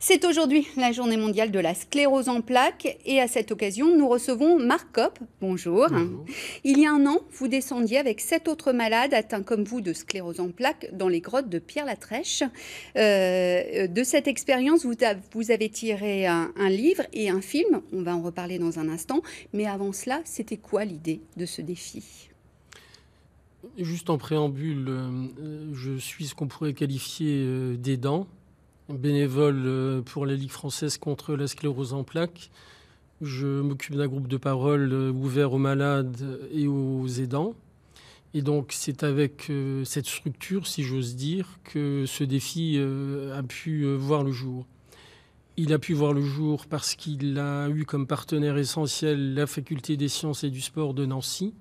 C'est aujourd'hui la journée mondiale de la sclérose en plaques et à cette occasion, nous recevons Marc Kopp. Bonjour. Bonjour. Il y a un an, vous descendiez avec 7 autres malades atteints comme vous de sclérose en plaques dans les grottes de Pierre-la-Trèche. De cette expérience, vous avez tiré un livre et un film. On va en reparler dans un instant. Mais avant cela, c'était quoi l'idée de ce défi ? Juste en préambule, je suis ce qu'on pourrait qualifier d'aidant, bénévole pour la Ligue française contre la sclérose en plaques. Je m'occupe d'un groupe de parole ouvert aux malades et aux aidants. Et donc c'est avec cette structure, si j'ose dire, que ce défi a pu voir le jour. Il a pu voir le jour parce qu'il a eu comme partenaire essentiel la Faculté des sciences et du sport de Nancy.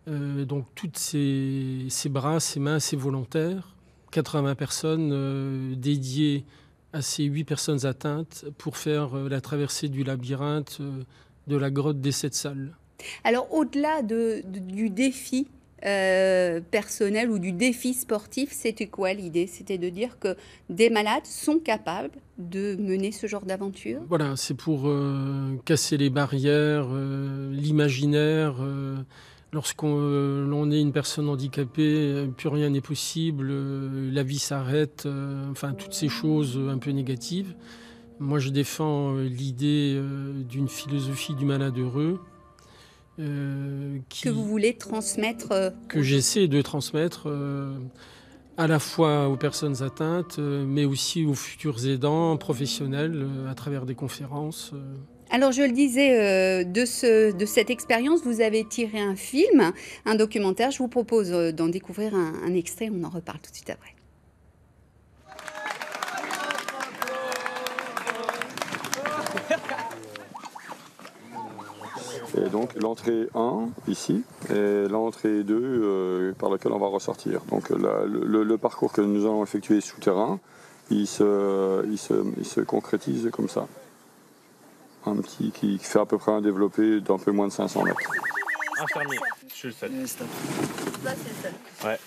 Donc toutes ces bras, ces mains, ces volontaires, 80 personnes dédiées à ces 8 personnes atteintes pour faire la traversée du labyrinthe de la grotte des 7 salles. Alors au-delà du défi personnel ou du défi sportif, c'était quoi l'idée? C'était de dire que des malades sont capables de mener ce genre d'aventure? Voilà, c'est pour casser les barrières, l'imaginaire. Lorsqu'on est une personne handicapée, plus rien n'est possible, la vie s'arrête, enfin toutes ces choses un peu négatives. Moi, je défends l'idée d'une philosophie du malade heureux. Que vous voulez transmettre que j'essaie de transmettre à la fois aux personnes atteintes, mais aussi aux futurs aidants professionnels à travers des conférences. Alors, je le disais, de cette expérience, vous avez tiré un film, un documentaire. Je vous propose d'en découvrir un extrait. On en reparle tout de suite après. Et donc l'entrée 1 ici et l'entrée 2 par laquelle on va ressortir. Donc le parcours que nous allons effectuer souterrain, il se concrétise comme ça. Un petit qui fait à peu près un développé d'un peu moins de 500 mètres. Infirmier, je suis le seul. Là, c'est le seul. Ouais.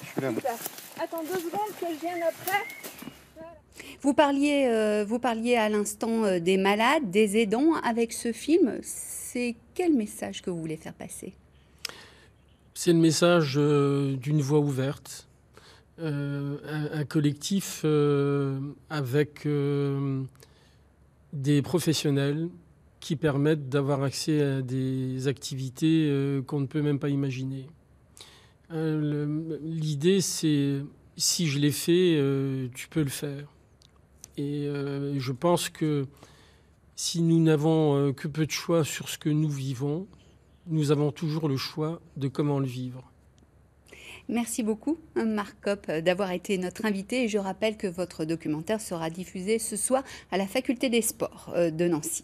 Je suis là. Attends 2 secondes que je vienne après. Vous parliez à l'instant des malades, des aidants. Avec ce film, c'est quel message que vous voulez faire passer? C'est le message d'une voix ouverte, un collectif avec des professionnels qui permettent d'avoir accès à des activités qu'on ne peut même pas imaginer. L'idée, c'est si je l'ai fait, tu peux le faire. Et je pense que si nous n'avons que peu de choix sur ce que nous vivons, nous avons toujours le choix de comment le vivre. Merci beaucoup, Marc Kopp, d'avoir été notre invité. Et je rappelle que votre documentaire sera diffusé ce soir à la Faculté des sports de Nancy.